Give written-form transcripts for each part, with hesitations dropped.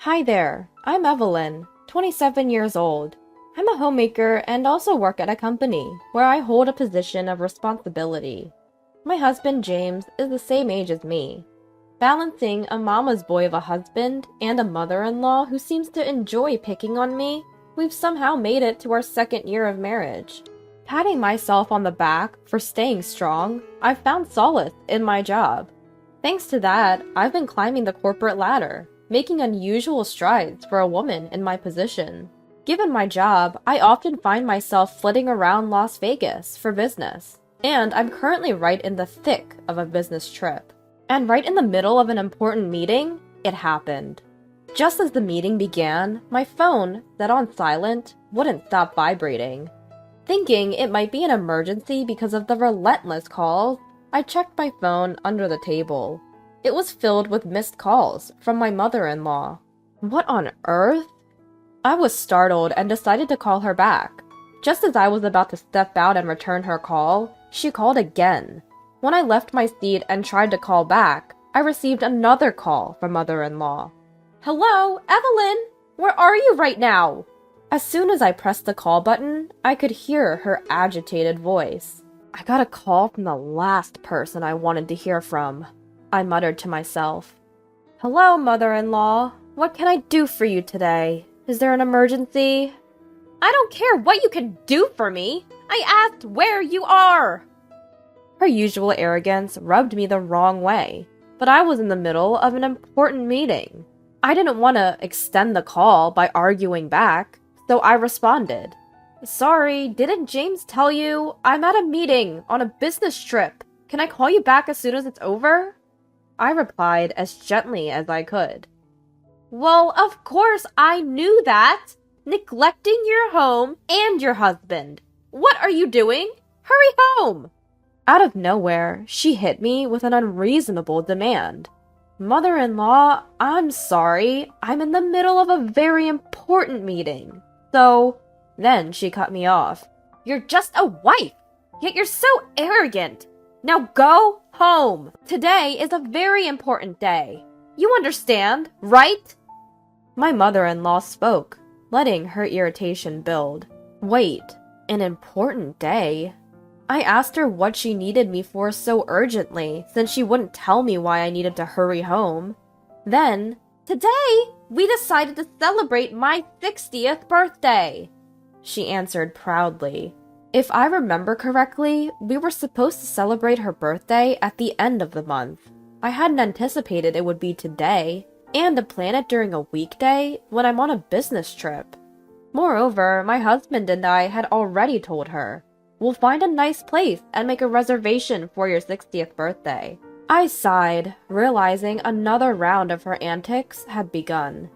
Hi there, I'm Evelyn, 27 years old. I'm a homemaker and also work at a company where I hold a position of responsibility. My husband James is the same age as me. Balancing a mama's boy of a husband and a mother-in-law who seems to enjoy picking on me, we've somehow made it to our second year of marriage. Patting myself on the back for staying strong, I've found solace in my job. Thanks to that, I've been climbing the corporate ladder, making unusual strides for a woman in my position. Given my job, I often find myself flitting around Las Vegas for business, and I'm currently right in the thick of a business trip. And right in the middle of an important meeting, it happened. Just as the meeting began, my phone, set on silent, wouldn't stop vibrating. Thinking it might be an emergency because of the relentless calls, I checked my phone under the table. It was filled with missed calls from my mother-in-law. What on earth? I was startled and decided to call her back. Just as I was about to step out and return her call, she called again. When I left my seat and tried to call back, I received another call from mother-in-law. "Hello, Evelyn! Where are you right now?" As soon as I pressed the call button, I could hear her agitated voice. "I got a call from the last person I wanted to hear from," I muttered to myself. "Hello, mother-in-law. What can I do for you today? Is there an emergency?" "I don't care what you can do for me. I asked where you are." Her usual arrogance rubbed me the wrong way, but I was in the middle of an important meeting. I didn't want to extend the call by arguing back, so I responded. "Sorry, didn't James tell you? I'm at a meeting on a business trip. Can I call you back as soon as it's over?" I replied as gently as I could. "Well, of course I knew that. Neglecting your home and your husband. What are you doing? Hurry home!" Out of nowhere, she hit me with an unreasonable demand. "Mother-in-law, I'm sorry. I'm in the middle of a very important meeting. So..." Then she cut me off. "You're just a wife, yet you're so arrogant. Now go home. Today is a very important day. You understand, right?" My mother-in-law spoke, letting her irritation build. Wait, an important day? I asked her what she needed me for so urgently, since she wouldn't tell me why I needed to hurry home. Then, "Today, we decided to celebrate my 60th birthday," she answered proudly. If I remember correctly, we were supposed to celebrate her birthday at the end of the month. I hadn't anticipated it would be today, and to plan it during a weekday when I'm on a business trip. Moreover, my husband and I had already told her, "We'll find a nice place and make a reservation for your 60th birthday." I sighed, realizing another round of her antics had begun.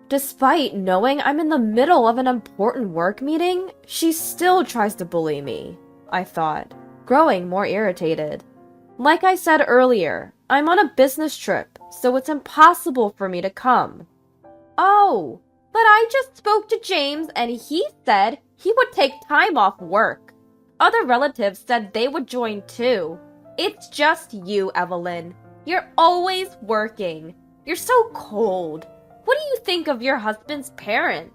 Despite knowing I'm in the middle of an important work meeting, she still tries to bully me, I thought, growing more irritated. Like I said earlier, I'm on a business trip, so it's impossible for me to come. "Oh, but I just spoke to James and he said he would take time off work. Other relatives said they would join too. It's just you, Evelyn. You're always working. You're so cold. What do you think of your husband's parents?"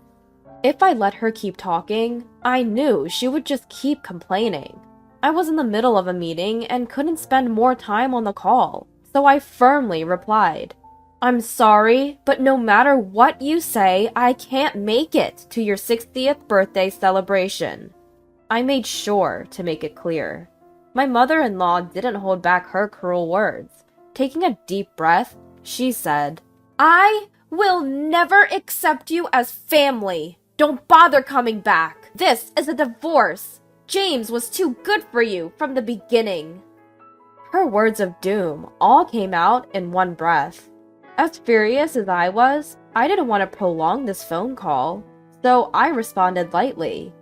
If I let her keep talking, I knew she would just keep complaining. I was in the middle of a meeting and couldn't spend more time on the call, so I firmly replied, "I'm sorry, but no matter what you say, I can't make it to your 60th birthday celebration." I made sure to make it clear. My mother-in-law didn't hold back her cruel words. Taking a deep breath, she said, "I will never accept you as family. Don't bother coming back. This is a divorce. James was too good for you from the beginning." Her words of doom all came out in one breath. As furious as I was, I didn't want to prolong this phone call, so I responded lightly.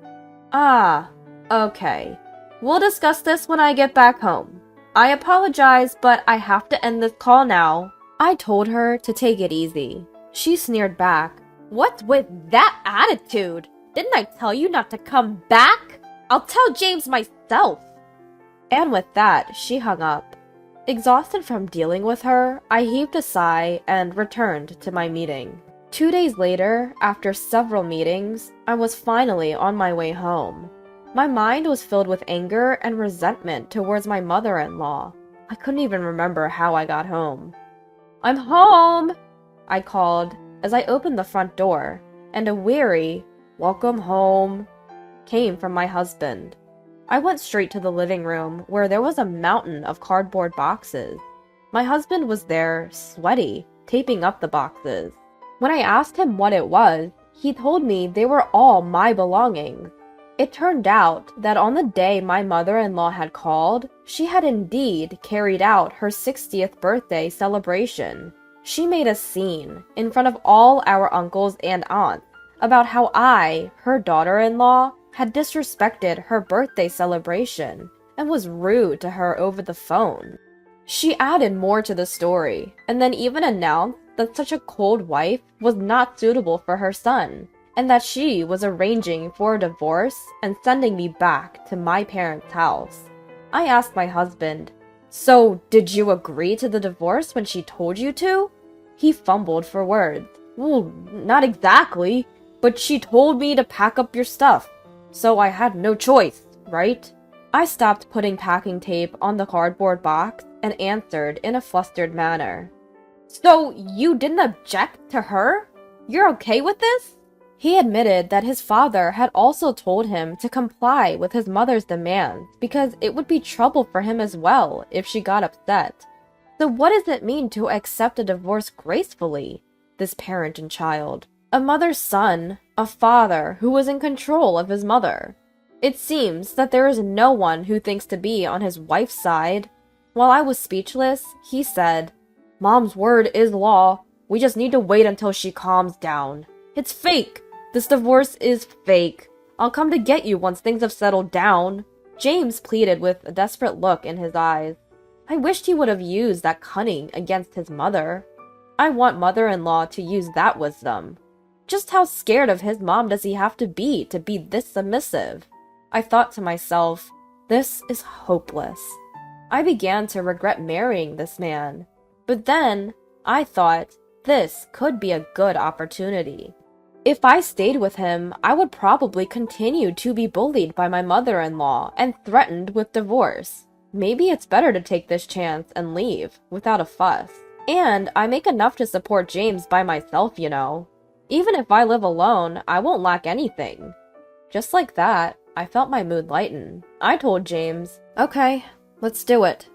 "Ah, okay. We'll discuss this when I get back home. I apologize, but I have to end this call now." I told her to take it easy. She sneered back. "What's with that attitude? Didn't I tell you not to come back? I'll tell James myself." And with that, she hung up. Exhausted from dealing with her, I heaved a sigh and returned to my meeting. 2 days later, after several meetings, I was finally on my way home. My mind was filled with anger and resentment towards my mother-in-law. I couldn't even remember how I got home. "I'm home!" I called as I opened the front door, and a weary, "Welcome home," came from my husband. I went straight to the living room where there was a mountain of cardboard boxes. My husband was there, sweaty, taping up the boxes. When I asked him what it was, he told me they were all my belongings. It turned out that on the day my mother-in-law had called, she had indeed carried out her 60th birthday celebration. She made a scene in front of all our uncles and aunts about how I, her daughter-in-law, had disrespected her birthday celebration and was rude to her over the phone. She added more to the story, and then even announced that such a cold wife was not suitable for her son, and that she was arranging for a divorce and sending me back to my parents' house. I asked my husband, "So, did you agree to the divorce when she told you to?" He fumbled for words. "Well, not exactly, but she told me to pack up your stuff, so I had no choice, right?" I stopped putting packing tape on the cardboard box and answered in a flustered manner. "So you didn't object to her? You're okay with this?" He admitted that his father had also told him to comply with his mother's demands because it would be trouble for him as well if she got upset. So what does it mean to accept a divorce gracefully? This parent and child. A mother's son, a father who was in control of his mother. It seems that there is no one who thinks to be on his wife's side. While I was speechless, he said, "Mom's word is law. We just need to wait until she calms down. It's fake. This divorce is fake. I'll come to get you once things have settled down." James pleaded with a desperate look in his eyes. I wished he would have used that cunning against his mother. I want mother-in-law to use that wisdom. Just how scared of his mom does he have to be this submissive? I thought to myself, this is hopeless. I began to regret marrying this man. But then, I thought, this could be a good opportunity. If I stayed with him, I would probably continue to be bullied by my mother-in-law and threatened with divorce. Maybe it's better to take this chance and leave, without a fuss. And I make enough to support James by myself, you know. Even if I live alone, I won't lack anything. Just like that, I felt my mood lighten. I told James, "Okay, let's do it."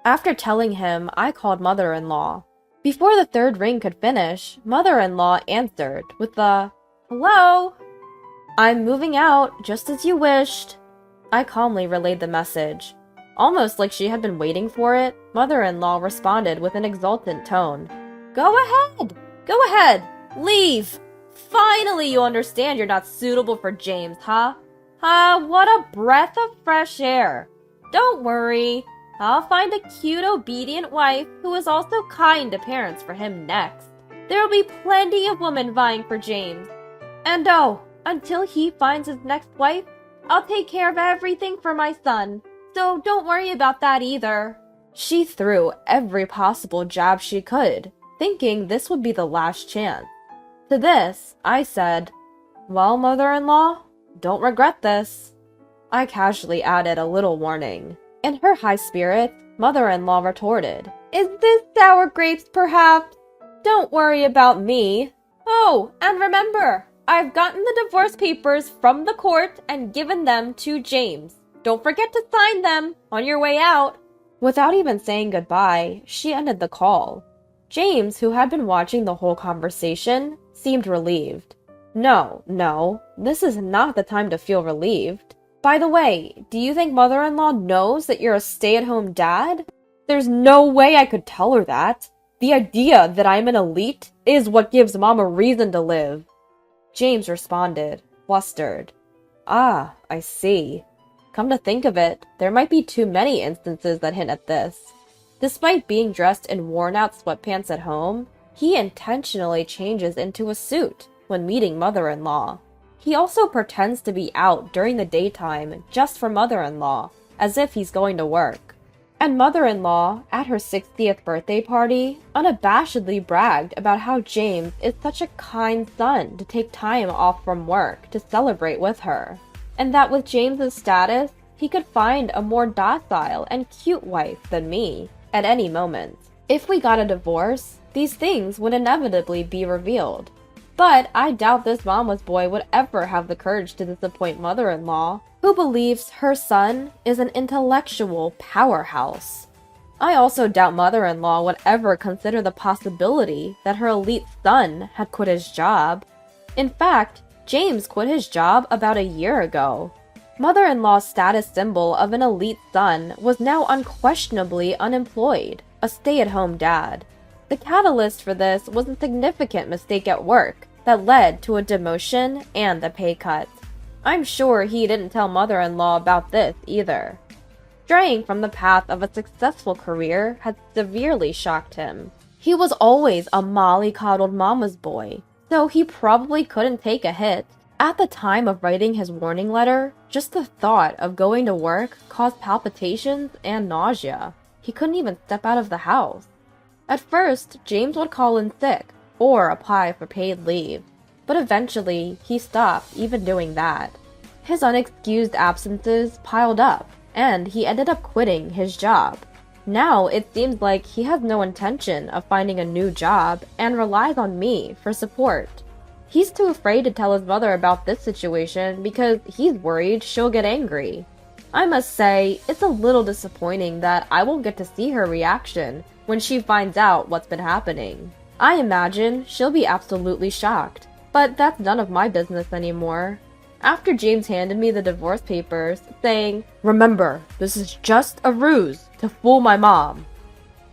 After telling him, I called mother-in-law. Before the third ring could finish, mother-in-law answered with the, "Hello? I'm moving out, just as you wished." I calmly relayed the message. Almost like she had been waiting for it, mother-in-law responded with an exultant tone. Go ahead, leave! Finally you understand you're not suitable for James, huh? What a breath of fresh air. Don't worry, I'll find a cute, obedient wife who is also kind to parents for him next. There'll be plenty of women vying for James. And oh, until he finds his next wife, I'll take care of everything for my son. So don't worry about that either. She threw every possible jab she could, thinking this would be the last chance. To this, I said, "Well, mother-in-law, don't regret this." I casually added a little warning. In her high spirits, mother-in-law retorted, "Is this sour grapes, perhaps? Don't worry about me. Oh, and remember, I've gotten the divorce papers from the court and given them to James. Don't forget to sign them on your way out." Without even saying goodbye, she ended the call. James, who had been watching the whole conversation, seemed relieved. No, this is not the time to feel relieved. By the way, do you think mother-in-law knows that you're a stay-at-home dad? There's no way I could tell her that. The idea that I'm an elite is what gives mom a reason to live. James responded, flustered. Ah, I see. Come to think of it, there might be too many instances that hint at this. Despite being dressed in worn-out sweatpants at home, he intentionally changes into a suit when meeting mother-in-law. He also pretends to be out during the daytime just for mother-in-law, as if he's going to work. And mother-in-law, at her 60th birthday party, unabashedly bragged about how James is such a kind son to take time off from work to celebrate with her, and that with James's status, he could find a more docile and cute wife than me at any moment. If we got a divorce, these things would inevitably be revealed. But I doubt this mama's boy would ever have the courage to disappoint mother-in-law, who believes her son is an intellectual powerhouse. I also doubt mother-in-law would ever consider the possibility that her elite son had quit his job. In fact, James quit his job about a year ago. Mother-in-law's status symbol of an elite son was now unquestionably unemployed, a stay-at-home dad. The catalyst for this was a significant mistake at work that led to a demotion and a pay cut. I'm sure he didn't tell mother-in-law about this either. Straying from the path of a successful career had severely shocked him. He was always a mollycoddled mama's boy, so he probably couldn't take a hit. At the time of writing his warning letter, just the thought of going to work caused palpitations and nausea. He couldn't even step out of the house. At first, James would call in sick or apply for paid leave, but eventually he stopped even doing that. His unexcused absences piled up, and he ended up quitting his job. Now it seems like he has no intention of finding a new job and relies on me for support. He's too afraid to tell his mother about this situation because he's worried she'll get angry. I must say, it's a little disappointing that I won't get to see her reaction when she finds out what's been happening. I imagine she'll be absolutely shocked, but that's none of my business anymore. After James handed me the divorce papers, saying, "Remember, this is just a ruse to fool my mom,"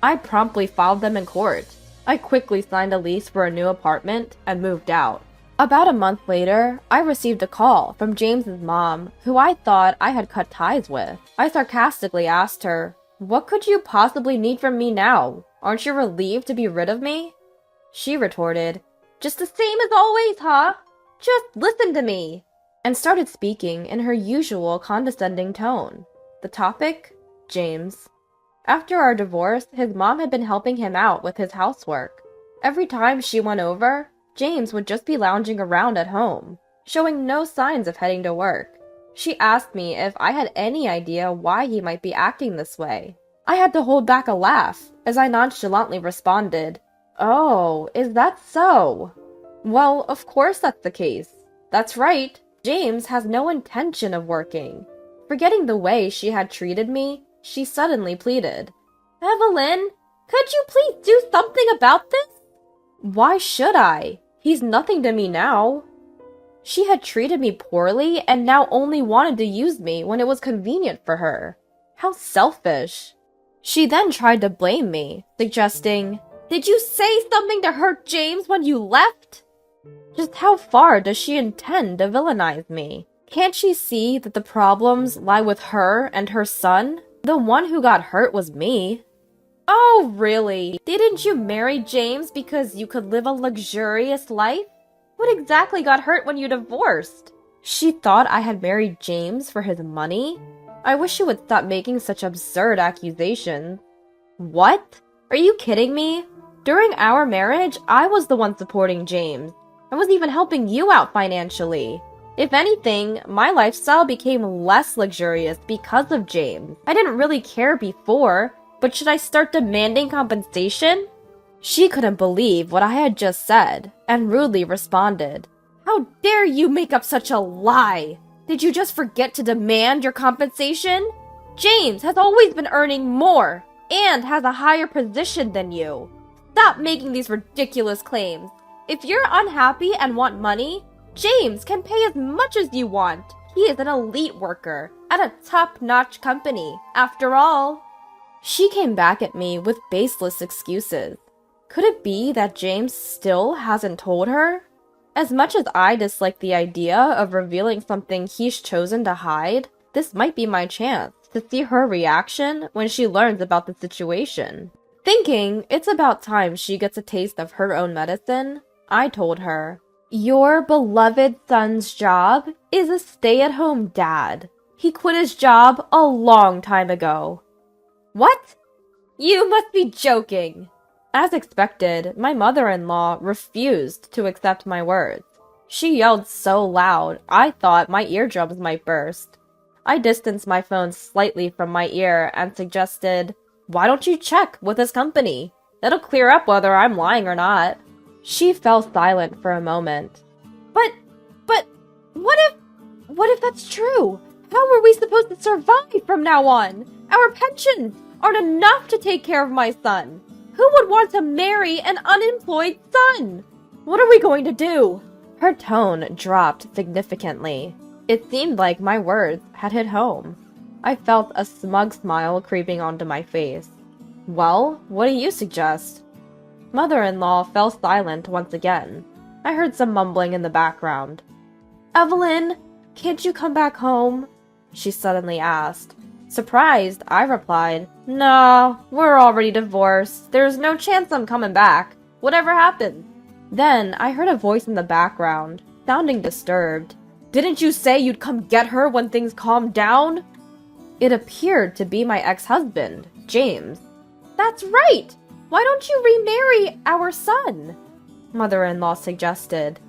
I promptly filed them in court. I quickly signed a lease for a new apartment and moved out. About a month later, I received a call from James's mom, who I thought I had cut ties with. I sarcastically asked her, "What could you possibly need from me now? Aren't you relieved to be rid of me?" She retorted, "Just the same as always, huh? Just listen to me," and started speaking in her usual condescending tone. The topic? James. After our divorce, his mom had been helping him out with his housework. Every time she went over, James would just be lounging around at home, showing no signs of heading to work. She asked me if I had any idea why he might be acting this way. I had to hold back a laugh as I nonchalantly responded, "Oh, is that so? Well, of course that's the case. That's right, James has no intention of working." Forgetting the way she had treated me, she suddenly pleaded, "Evelyn, could you please do something about this?" Why should I? He's nothing to me now. She had treated me poorly and now only wanted to use me when it was convenient for her. How selfish. She then tried to blame me, suggesting, "Did you say something to hurt James when you left?" Just how far does she intend to villainize me? Can't she see that the problems lie with her and her son? The one who got hurt was me. Oh, really? Didn't you marry James because you could live a luxurious life? What exactly got hurt when you divorced? She thought I had married James for his money? I wish she would stop making such absurd accusations. What? Are you kidding me? During our marriage, I was the one supporting James. I was even helping you out financially. If anything, my lifestyle became less luxurious because of James. I didn't really care before, but should I start demanding compensation? She couldn't believe what I had just said, and rudely responded, "How dare you make up such a lie? Did you just forget to demand your compensation? James has always been earning more, and has a higher position than you. Stop making these ridiculous claims. If you're unhappy and want money, James can pay as much as you want. He is an elite worker at a top-notch company, after all." She came back at me with baseless excuses. Could it be that James still hasn't told her? As much as I dislike the idea of revealing something he's chosen to hide, this might be my chance to see her reaction when she learns about the situation. Thinking it's about time she gets a taste of her own medicine, I told her, "Your beloved son's job is a stay-at-home dad. He quit his job a long time ago." What? You must be joking. As expected, my mother-in-law refused to accept my words. She yelled so loud, I thought my eardrums might burst. I distanced my phone slightly from my ear and suggested, "Why don't you check with his company? It'll clear up whether I'm lying or not." She fell silent for a moment. But, what if that's true? How are we supposed to survive from now on? Our pensions aren't enough to take care of my son. Who would want to marry an unemployed son? What are we going to do? Her tone dropped significantly. It seemed like my words had hit home. I felt a smug smile creeping onto my face. Well, what do you suggest? Mother-in-law fell silent once again. I heard some mumbling in the background. Evelyn, can't you come back home? She suddenly asked. Surprised, I replied, "No, we're already divorced. There's no chance I'm coming back. Whatever happened?" Then I heard a voice in the background, sounding disturbed. "Didn't you say you'd come get her when things calmed down?" It appeared to be my ex-husband, James. "That's right! Why don't you remarry our son?" Mother-in-law suggested.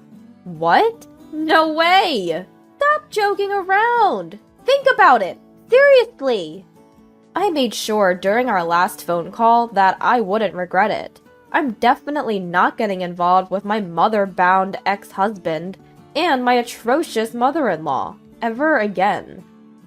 What? No way! Stop joking around! Think about it! Seriously! I made sure during our last phone call that I wouldn't regret it. I'm definitely not getting involved with my mother-bound ex-husband and my atrocious mother-in-law ever again.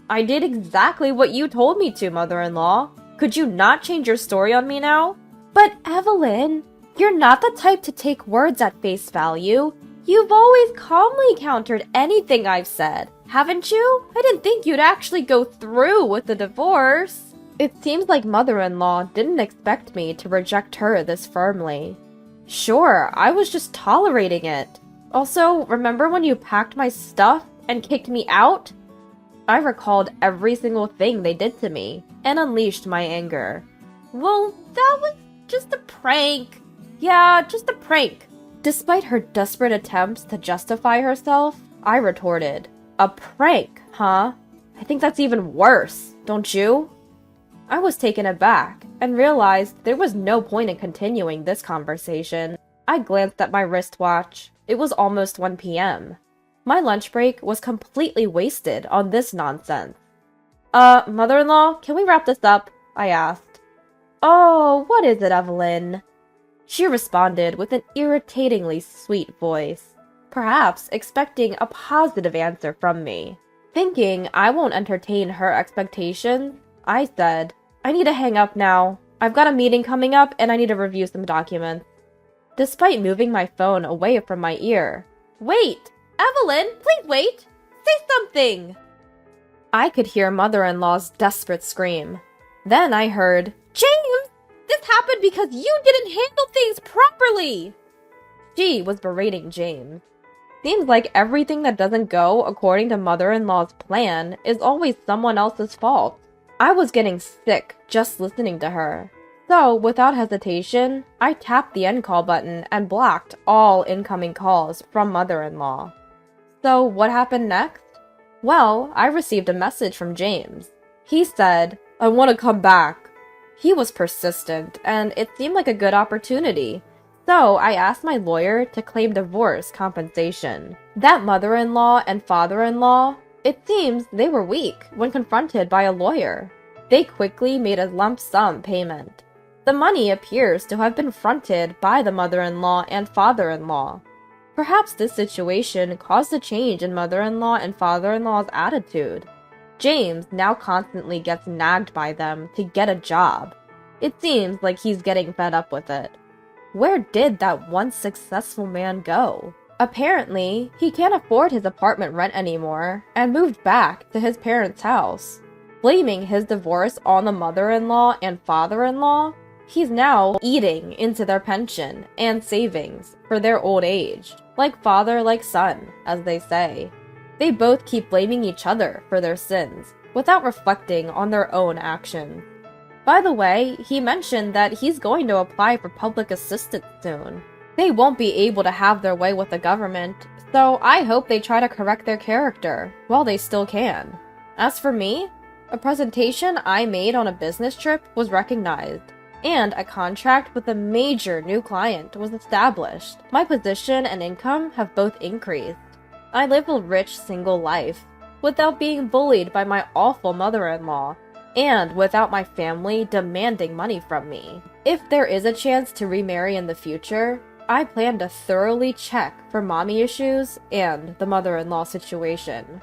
I did exactly what you told me to, mother-in-law. Could you not change your story on me now? But Evelyn, you're not the type to take words at face value. You've always calmly countered anything I've said, haven't you? I didn't think you'd actually go through with the divorce. It seems like mother-in-law didn't expect me to reject her this firmly. Sure, I was just tolerating it. Also, remember when you packed my stuff and kicked me out? I recalled every single thing they did to me and unleashed my anger. Well, that was just a prank. Yeah, just a prank. Despite her desperate attempts to justify herself, I retorted, "A prank, huh? I think that's even worse, don't you?" I was taken aback and realized there was no point in continuing this conversation. I glanced at my wristwatch. It was almost 1 p.m. My lunch break was completely wasted on this nonsense. Mother-in-law, can we wrap this up? I asked. Oh, what is it, Evelyn? She responded with an irritatingly sweet voice, perhaps expecting a positive answer from me. Thinking I won't entertain her expectations, I said, "I need to hang up now. I've got a meeting coming up and I need to review some documents." Despite moving my phone away from my ear. Wait! Evelyn, please wait! Say something! I could hear mother-in-law's desperate scream. Then I heard, "James! This happened because you didn't handle things properly!" She was berating James. Seems like everything that doesn't go according to mother-in-law's plan is always someone else's fault. I was getting sick just listening to her. So, without hesitation, I tapped the end call button and blocked all incoming calls from mother-in-law. So, what happened next? Well, I received a message from James. He said, "I want to come back." He was persistent, and it seemed like a good opportunity. So, I asked my lawyer to claim divorce compensation. That mother-in-law and father-in-law, it seems they were weak when confronted by a lawyer. They quickly made a lump sum payment. The money appears to have been fronted by the mother-in-law and father-in-law. Perhaps this situation caused a change in mother-in-law and father-in-law's attitude. James now constantly gets nagged by them to get a job. It seems like he's getting fed up with it. Where did that once successful man go? Apparently, he can't afford his apartment rent anymore and moved back to his parents' house. Blaming his divorce on the mother-in-law and father-in-law, he's now eating into their pension and savings for their old age, like father like son, as they say. They both keep blaming each other for their sins, without reflecting on their own actions. By the way, he mentioned that he's going to apply for public assistance soon. They won't be able to have their way with the government, so I hope they try to correct their character while they still can. As for me, A presentation I made on a business trip was recognized, and a contract with a major new client was established. My position and income have both increased. I live a rich single life, without being bullied by my awful mother-in-law, and without my family demanding money from me. If there is a chance to remarry in the future, I plan to thoroughly check for mommy issues and the mother-in-law situation.